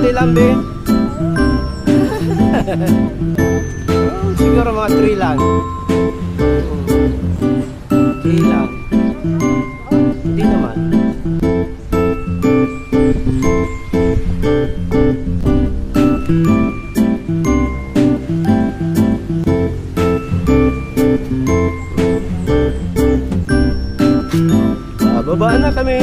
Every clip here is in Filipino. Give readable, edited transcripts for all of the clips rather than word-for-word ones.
konti lang, be. Siguro mga 3 lang. 3 lang. Hindi naman. Bababa na kami.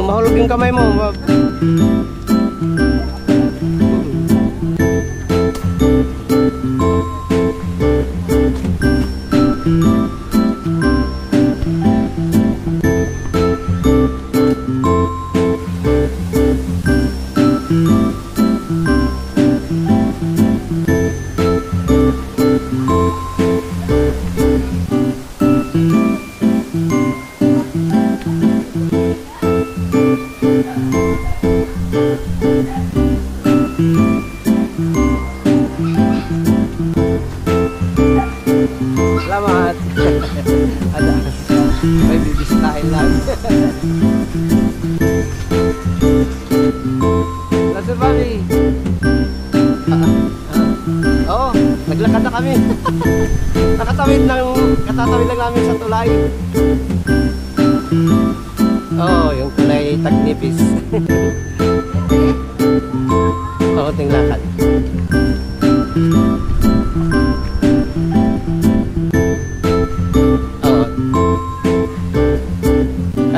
Mahulog yung kamay mo, wag. Salamat. Ada. May bibisitahin lang. Sir Bobby. Oo, naglakad na kami. Katatawid lang namin sa tulay. Oo, yung tulay Tagnipis. Oo, tinglakad.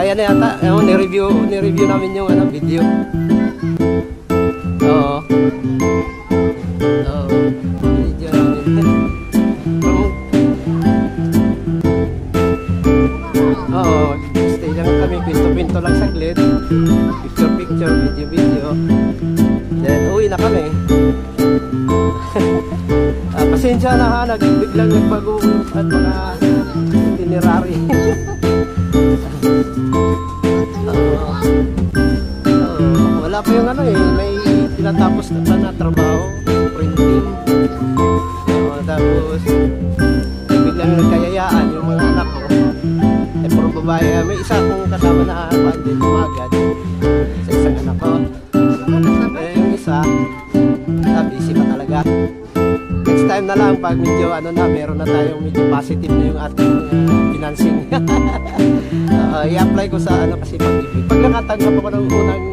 Kaya na yata, ni-review namin yung video. Oo. Oo. Video namin. Oo. Stay lang kami. Pinto-pinto lang saglit. Picture-picture. Video-video. Then, uwi na kami. Pasensya na ha. Biglang nagbago at mga itinerary. Wala pa yung may tinatapos na trabaho, printing. Tapos biglang nagkayayaan yung mga anak ko. Puro babae. May isa akong kasama na pandit umagad sa isang anak ko. Yung isa busy pa talaga. Next time na lang pag medyo meron na tayong medyo positive na yung ating financing. I-apply ko sa kasi pag nakatanggap ako ng unang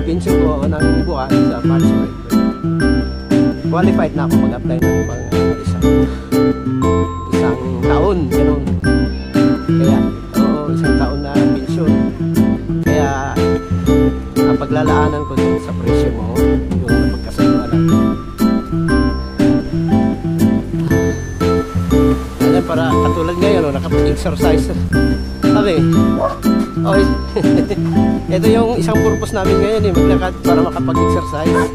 pension ko ng buwan sa March, qualified na ako mag-apply ng isang taon, gano'n. Kaya, isang taon na pension. Kaya, paglalaanan ko dun sa presyo mo, yung napagkasunduan natin. Para katulad ngayon, nakapag-exercise. Sabi, ito yung isang purpose namin ngayon, maglakad para makapag-exercise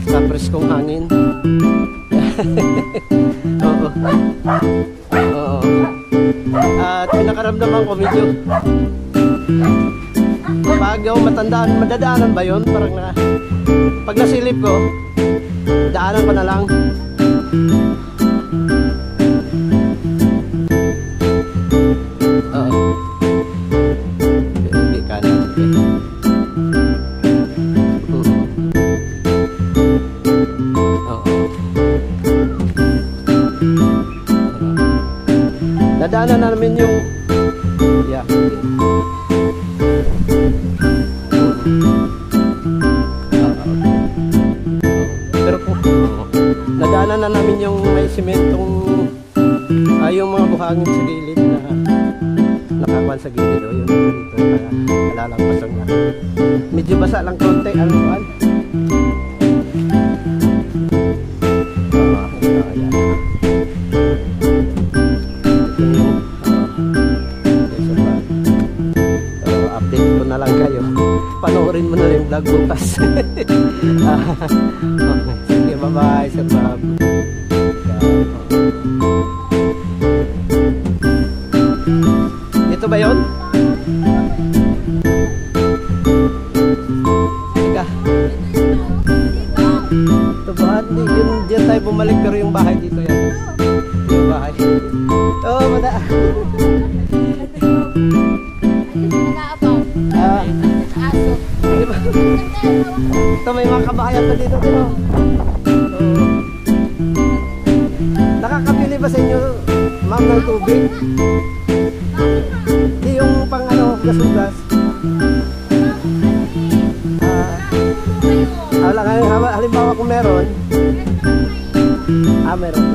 sa preskong hangin. Oo. At pinakaramdaman ko medyo pag ako matandaan, madadaanan ba yun? Parang na pag nasilip ko, daanan ko na lang. Oo. Hindi ka na. Nadaanan na namin yung yeah. Pero po nadaanan na namin yung may simentong yung mga buhangin sa gilid na nakakuan sa gilid o yun dito kalalampasan na medyo basa lang konti ano kuan. Update ko na lang kayo. Panoorin mo na yung vlog bukas. Okay. Sige, bye-bye, Sir Bob. Ito ba yun? Teka. Ito ba? Diyan tayo bumalik pero yung bahay dito yan. Yung bahay. Oh, mada. Ito may mga kabahayan pa dito. Nakakabili ba sa inyo, ma'am, ng tubig? Di yung pang ano, gas-ugas. Halimbawa kung meron. Meron.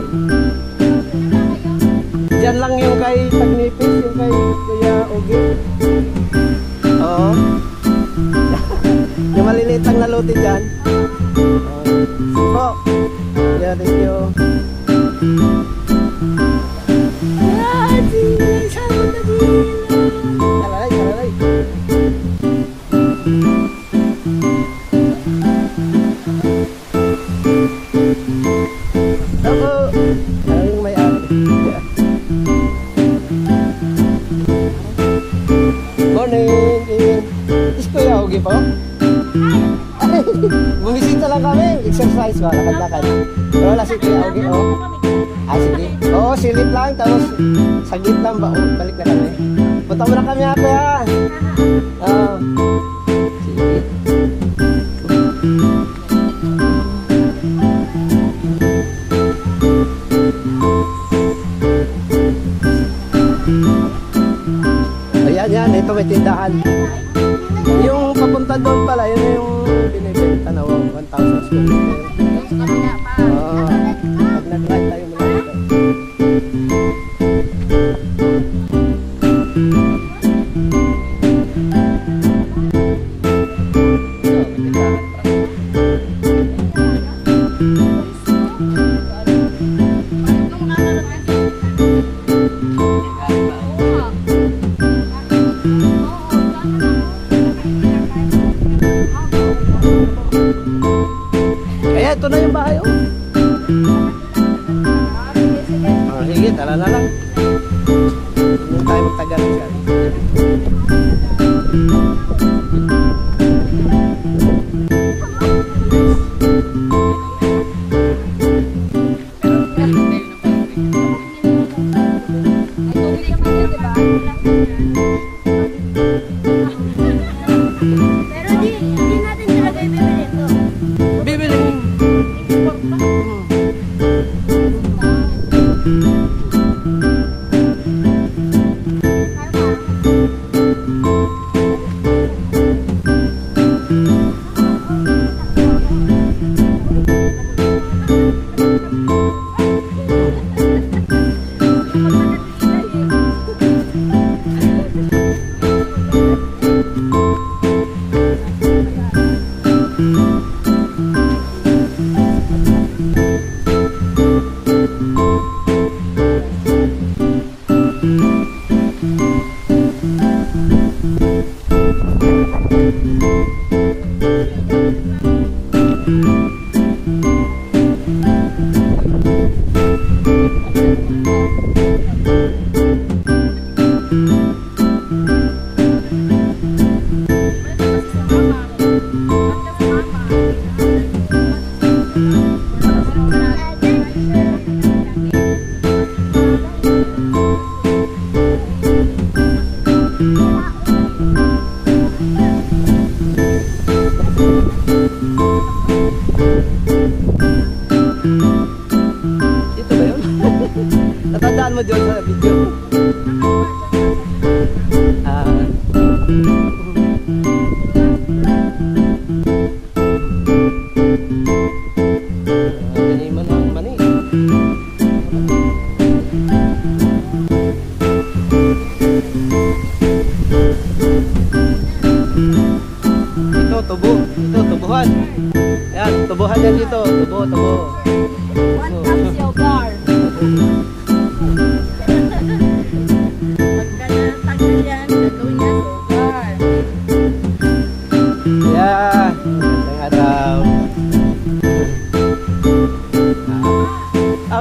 Diyan lang yung kay Tagnipis, yung kay Kuya Ogi. Oo. Yung maliliit lang na lote dyan. Po. Yeah, thank you. Kalalay. Ako. Yung may-ari. Morning. Is Kuya Ogi po? Bumisita lang kami, exercise ba, lakad-lakad. Pero wala si Kuya Ogi, oh. Sige. Oo, silip lang, tapos saglit lang ba, balik na kami. Punta mo na kami ha, Kuya. Sige. Ayan, yan, ito may tindahan. Yung papunta doon pala, yun na yung binibenta na 1,000 square meter. Pag nag-ride tayo mula dito. Kaya ito na yung bahay, oh. Sige, tala na lang. Hindi tayo magtagal dyan. Pero hindi natin talaga ibibili ito. Bibili. Dito ba yun? Natandaan mo dyan sa video? Taniman ng mani. Ito, tubo. Ito, tubuhan. Yan, tubuhan yan dito. Tubo, tubo. What comes your bar? Pagka natanggal yan, gagawin niya sugar. Yan. Magandang araw.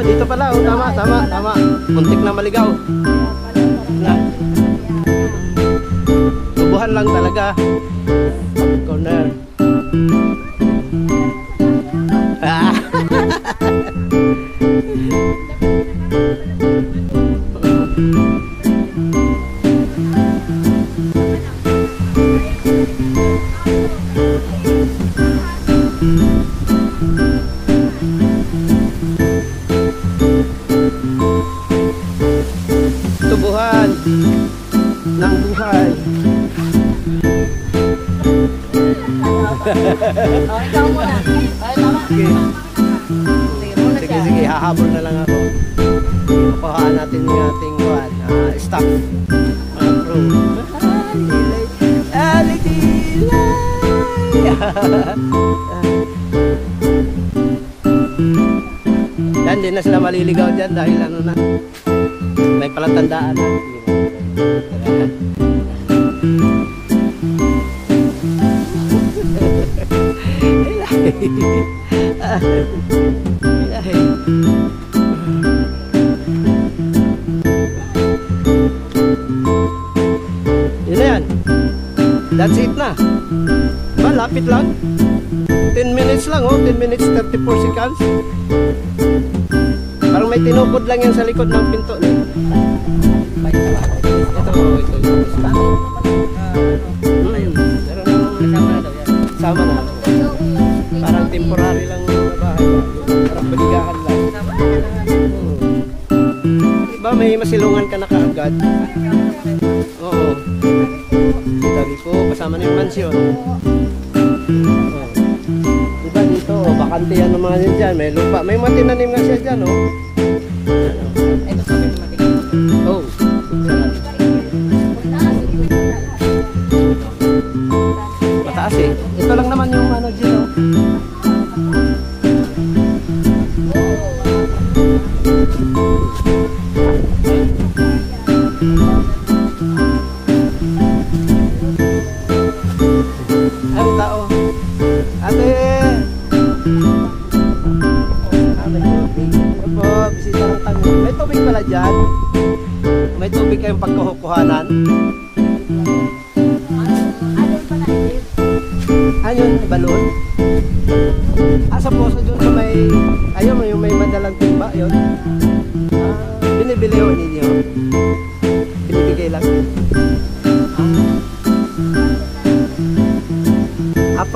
Dito pala. Oh, tama, tama, tama. Muntik na maligaw. Yan. Tubuhan lang talaga. Corner. Tubuhan ng buhay. Ikaw muna. Ay, tama. Sige. Sige muna Sige, siya. sige, hahabol na lang ako. Makuhaan natin yung ating staff. Mga crew. Yan, di na sila maliligaw dyan dahil ano na, may palatandaan na. Yun na yan. That's it na. Malapit lang. 10 minutes lang, oh. 10 minutes 34 seconds. Parang may tinukod lang yan sa likod ng pinto. Sama na. Parang temporary lang yung bahay. Parang baligahan lang. Diba may masilungan ka na kaagad? Oo. Sabi ko, kasama na yung mansyon. Diba dito, bakante yan ng mga yan dyan. May lupa. May mga tinanim nga siya dyan, oh. Oh. Mataas eh. Ito lang naman yung ano dyan, oh. Ay, tao. Ate! Opo, bisita ng tango. May tubig pala dyan. May tubig kayong pagkukuhanan. Ayun, balon. Sa poso dun sa may, ayun, yung may madalang timba, yun. Binibili ho ninyo. Binibigay lang.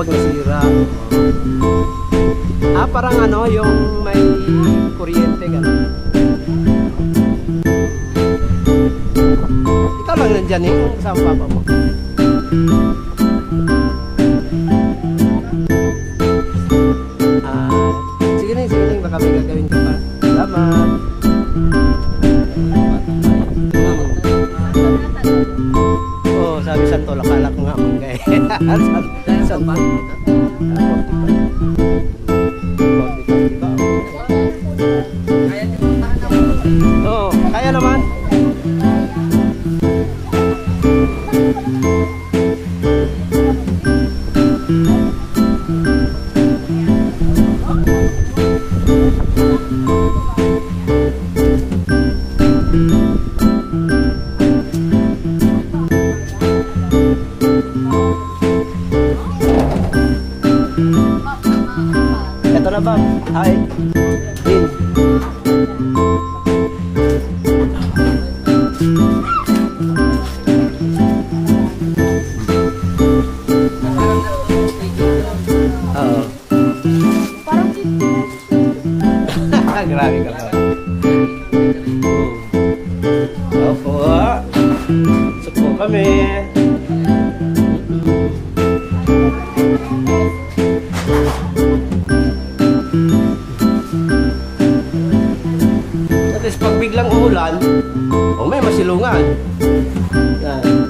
Pag nasira. Parang ano, yung may kuryente, gano'n. Ikaw lang nandyan eh, kung kasama papa mo. Sige na, baka may gagawin ka pa. Salamat. Oh, sabi Santo, lakala ko nga mong gaya. Santo. Oo, kaya naman. biglang umulan, o may masilungan. Yan.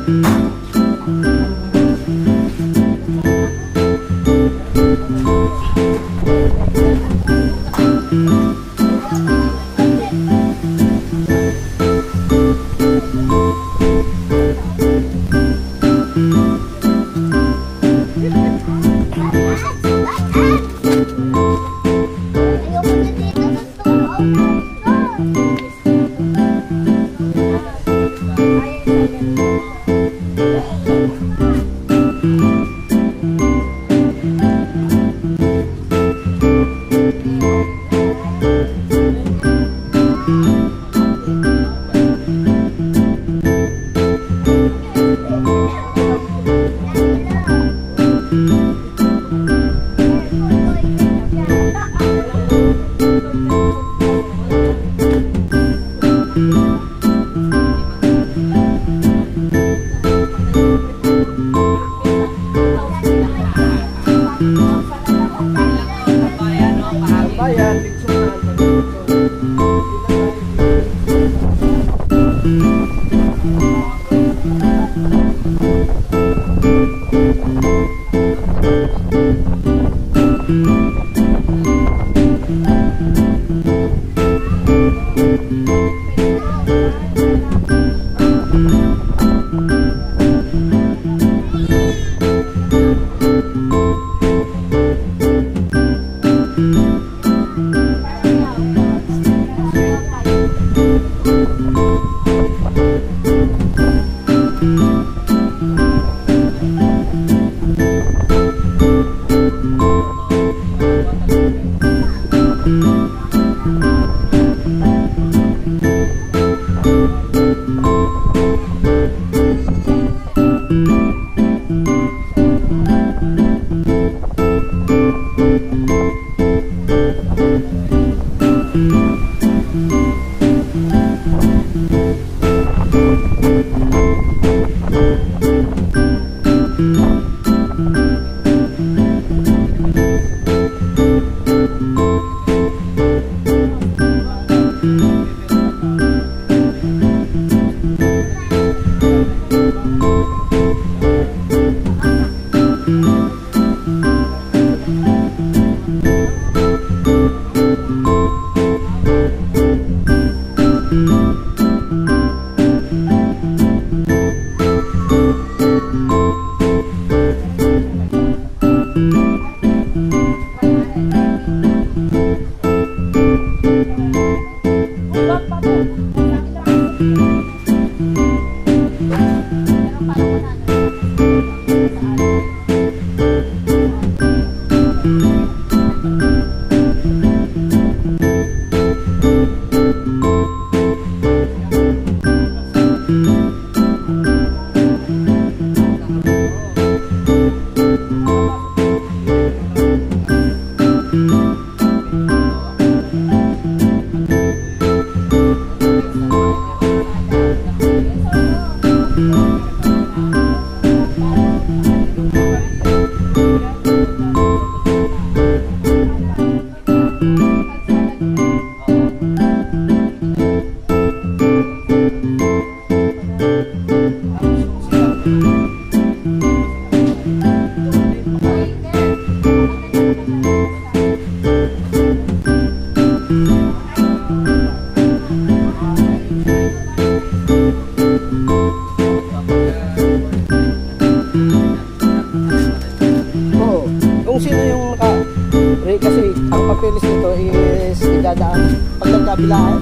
papeles nito is idadaan pag nagkabilaan,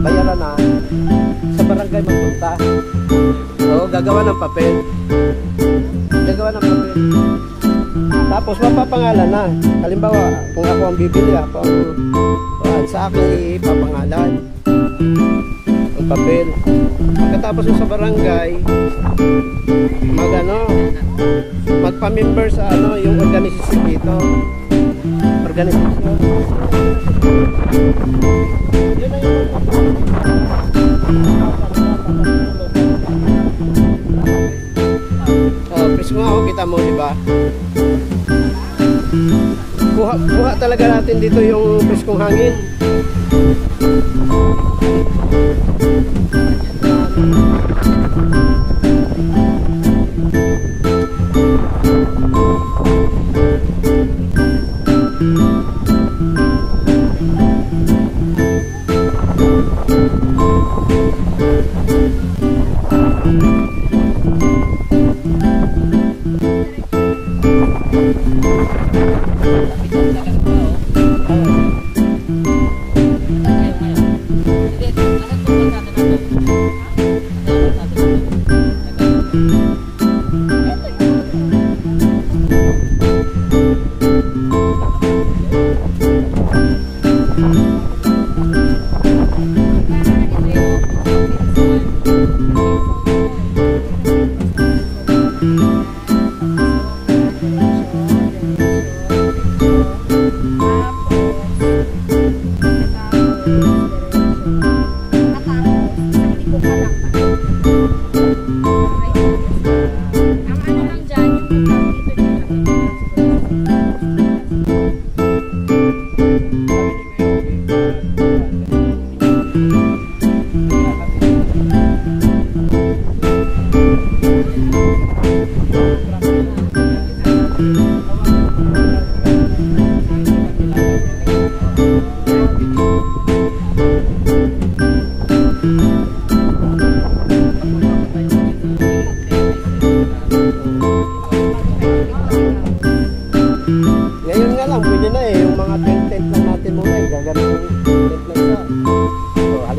bayaran na sa barangay magpunta. Oo, gagawa ng papel. Gagawa ng papel. Tapos mapapangalan na. Halimbawa, kung ako ang bibili, ako ang sa akin ipapangalan ang papel. Pagkatapos sa barangay, magpa-member sa yung organisasyon dito. Organisasyon. Yun na yung presko nga ako, kita mo, diba? Kuha talaga natin dito yung preskong hangin.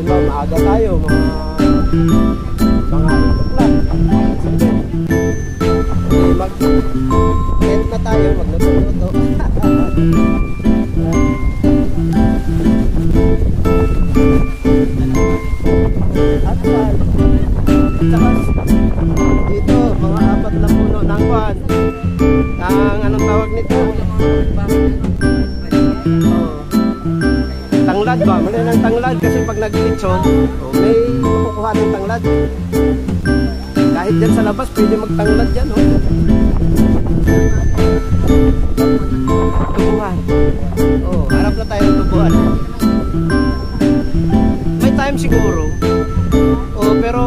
Diba, maaga tayo, mga 8 o'clock. Hindi, mag-tent na tayo, magluto-luto. At saka dito, mga 4 na puno ng kwan. Ang anong tawag nito? Tanglad ba? Mali ng tanglad kasi pag nag-litson, may makukuha ng tanglad. Kahit dyan sa labas, pwede magtanglad dyan. Tubuhan. Harap na tayo ng tubuhan. May time siguro. Pero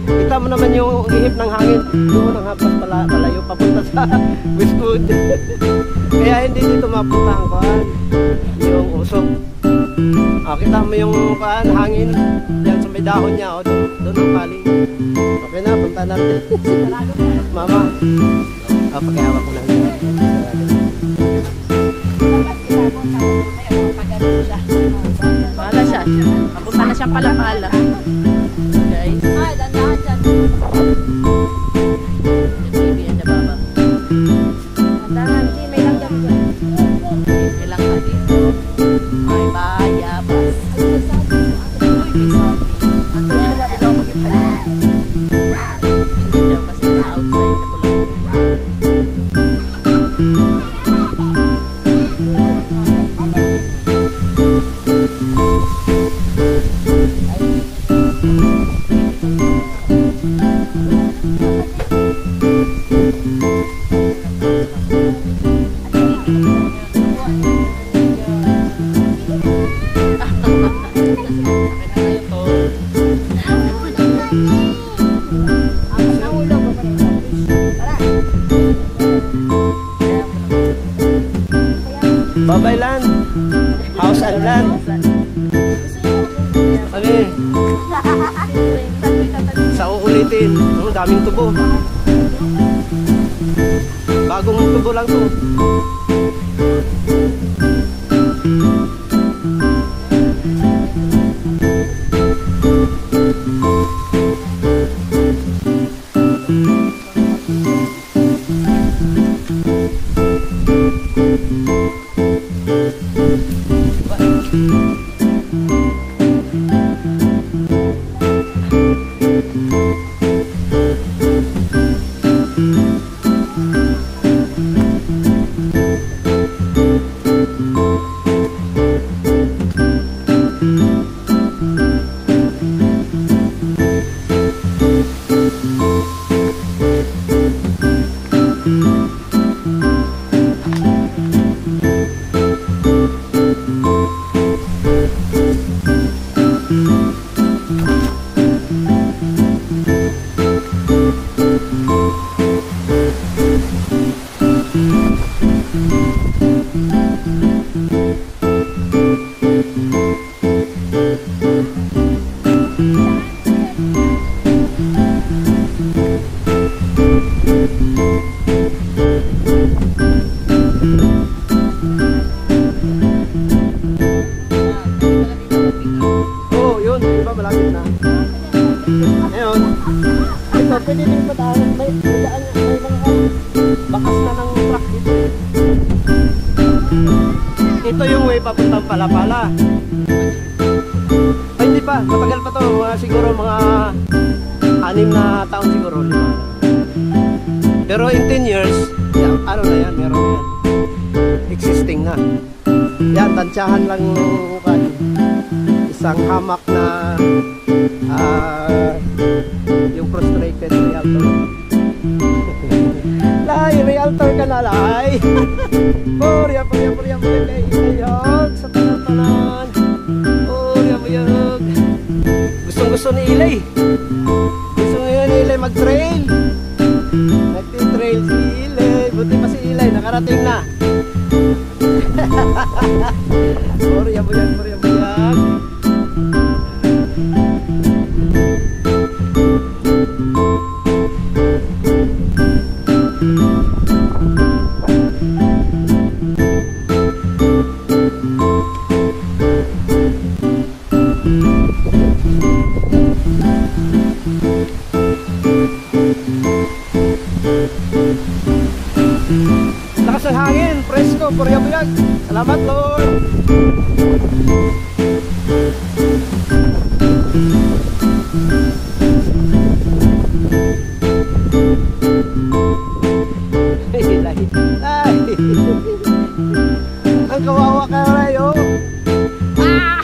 kita mo naman yung ihip ng hangin doon ang hampas palayo papunta sa Westwood. Kaya hindi dito mapunta ang kuhan, yung usok. Kita mo yung kuhan, hangin yan sa may dahon niya, doon ang paling. Okay na, punta natin. Mama, pakihawak ko lang. Pala siya. Papunta na siyang pala-pala. Guys. Ay, dandahan dyan. Yung baby and the baba. Dandahan, di, may langgam dyan. May langgam dito. May bayabas. Uy, may sabi. Ato yun na ito makita. Hindi daw kasi na outside na pulang. Babay land, house and land. Okay. Sa uulitin, daming tubo. Bagong tubo lang to. Pwede din patahan, may daan, may mga bakas na ng truck dito. Ito yung way papuntang Pala-Pala. Ay, hindi pa, matagal pa to, siguro mga 6 na taon siguro, 5. Pero in 10 years, ano na yan, meron na yan. Existing na. Yan, tansyahan lang isang hamak na yung frustrated realtor. Lay, realtor ka na, lay. Purya, ilayog sa tanan-tanan. Purya. Gusto ni Ilay. Gusto ngayon ni Ilay mag-trail. Nagtitrail si Ilay. Buti pa si Ilay, nakarating na. Purya. Lakas ng hangin, presko, purya-puyag. Salamat, Lord. Ay, ang kawawa ka rin, oh. Ah!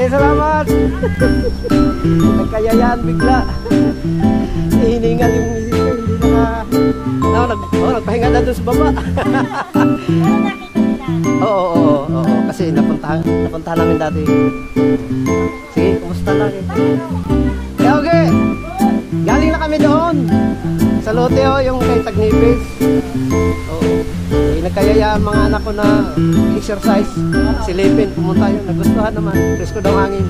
Salamat. Nagkayayaan bigla. Hiningal yung misis ko, hindi nagpahinga na doon sa baba. Oo, kasi napuntahan namin dati. Sige, kumusta lang eh. Okay. Galing na kami doon. Sa lote yung kay Tagnipis. Oo. Nagkayayaan mga anak ko na exercise. Silipin, pumunta yun. Nagustuhan naman. Presko daw hangin.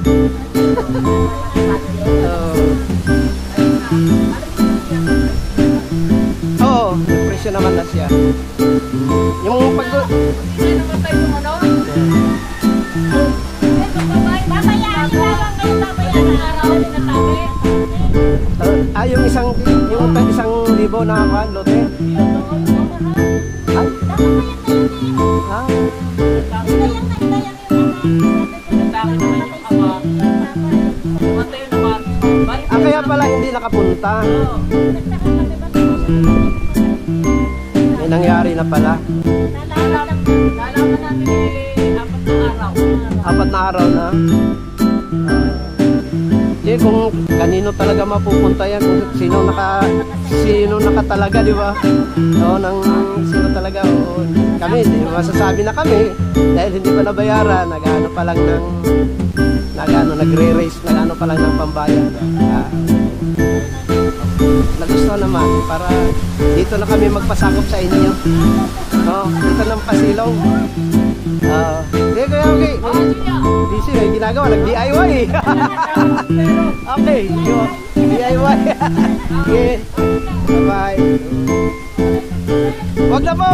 Oo, presyo naman na siya. Yung pag... yung isang libo na lote. Kaya pala hindi nakapunta. May nangyari na pala. Nalaman natin Apat na araw na. Kung kanino talaga mapupunta yan, kung sino nakatalaga, di ba? No, nang sino talaga, oo. Kami, di masasabi na kami dahil hindi pa nabayaran, nagre-raise, pa lang ng pambayad. Nagustuhan naman para dito na kami magpasakop sa inyo. No, dito ng Pasilong. Okay. Busy, may ginagawa, nag-DIY. Okay, DIY. Okay, bye-bye. Wag na po,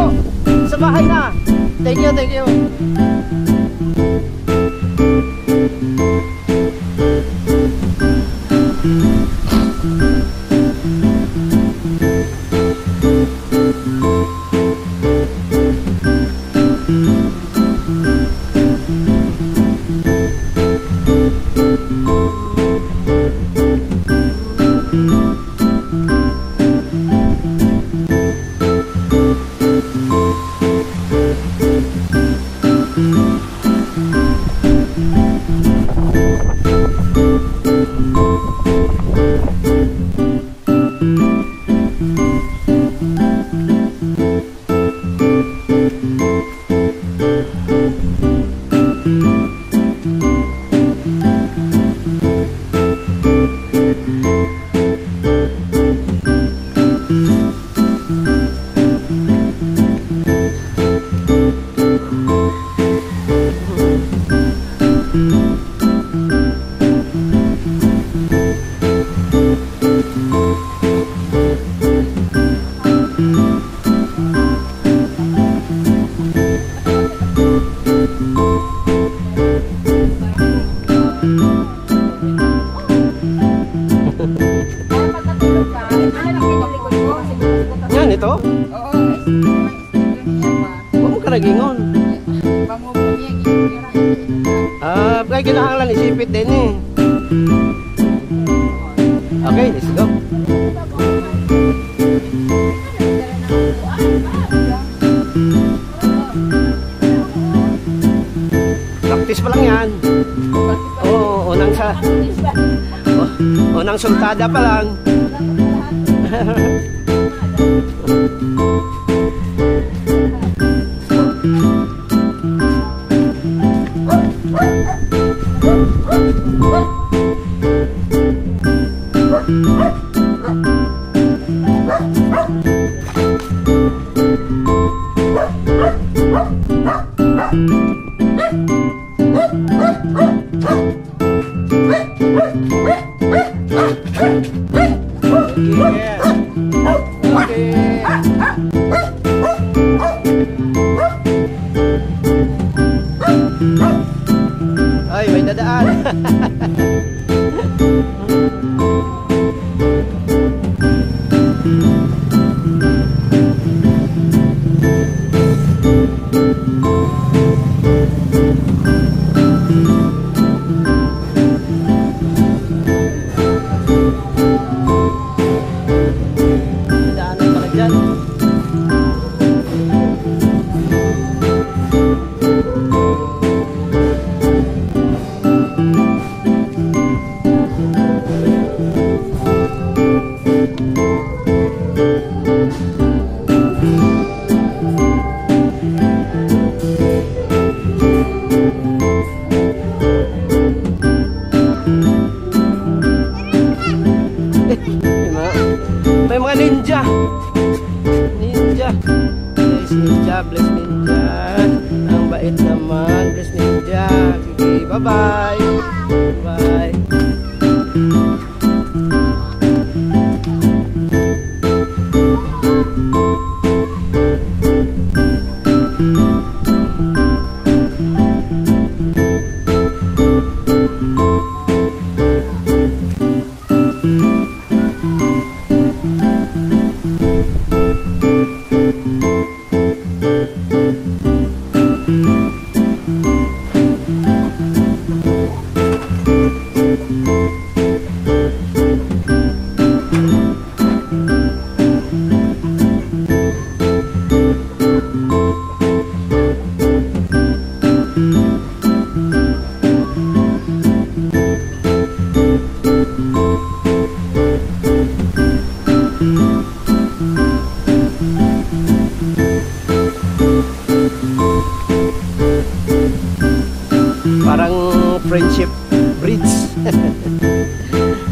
sa bahay na. Thank you. Thank you. malapit din eh. Okay, let's go. Practice pa lang yan. Oo, unang sultada pa lang. Ay, may dadaan. Daanan pala dyan. May mga ninja. Ninja. Bless ninja, bless ninja. Ang bait naman, bless ninja. Okay, bye-bye. Bye. Parang Friendship Bridge.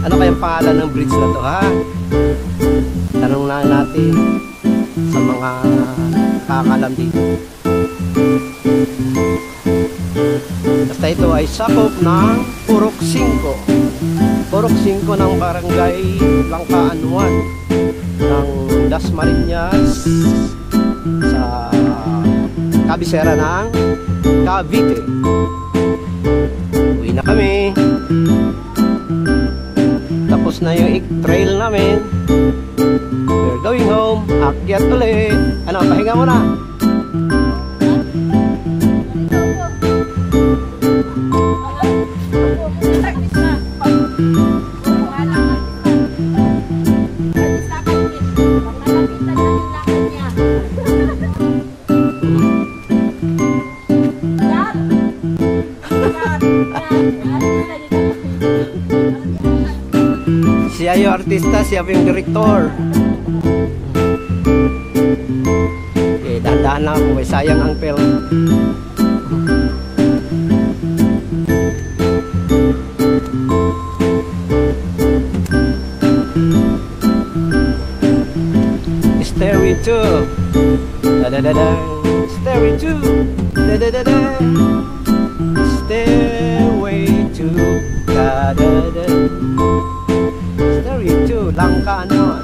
Ano kayang pangalan ng bridge na to, ha? Tanong na natin sa mga kakalam dito. Basta ito ay sakop ng Purok 5. Purok 5 ng Barangay Langkaan 1 ng Dasmariñas sa kabisera ng Cavite. Uwi na kami. Tapos na yung trail namin. We're going home. Akyat ulit. Ano, pahinga mo na. Siya yung artista, siya yung direktor. Okay, dahan-dahan lang ako, sayang ang film. Stairway 2. Da-da-da-da. Stairway 2. Da-da-da-da. Stairway 2. Da-da-da. Stairway 2. Langkaan 1.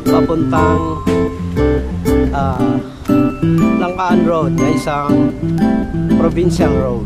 Papuntang Langkaan Road na isang provincial road.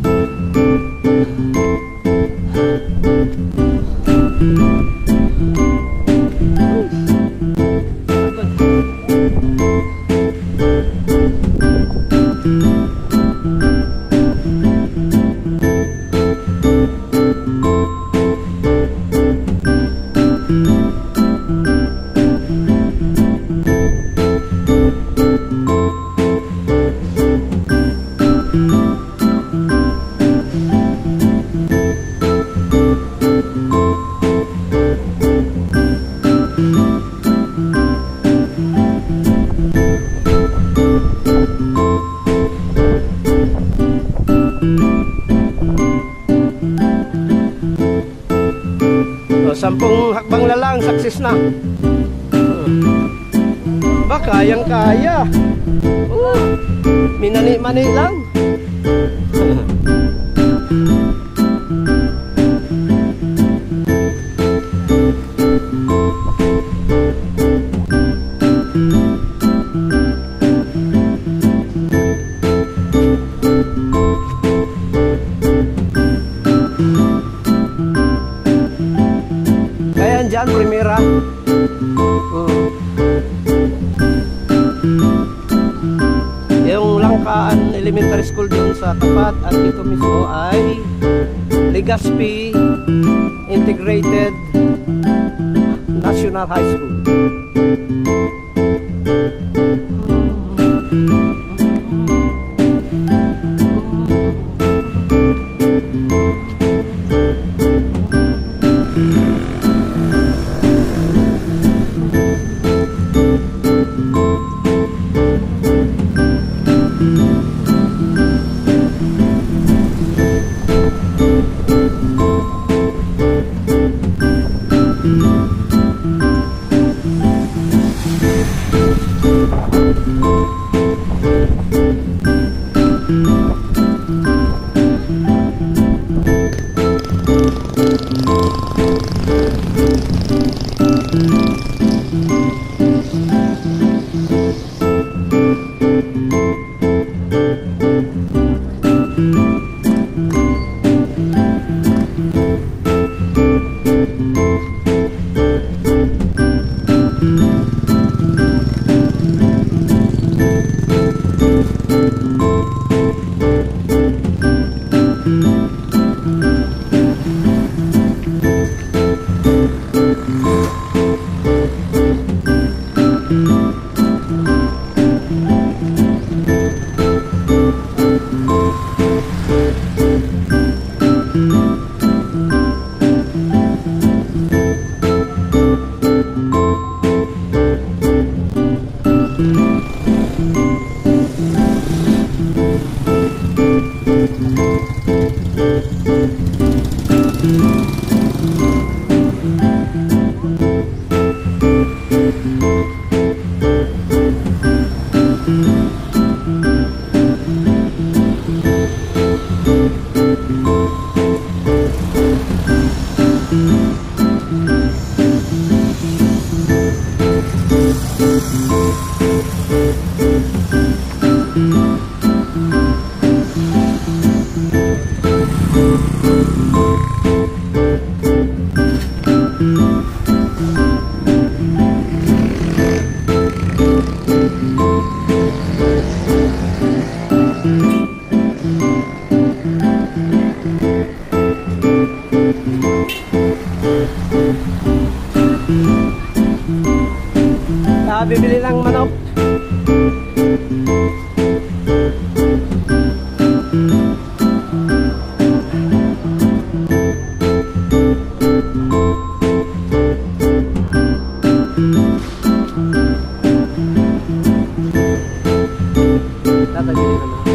10 hakbang na lang, success na. Ba, kayang-kaya. Minani-mani lang. Kaya dyan, primera. Yung Langkaan Elementary School dun sa tapat at dito mismo ay Legazpi Integrated National High School. Bibili lang manok. Tatagilin naman.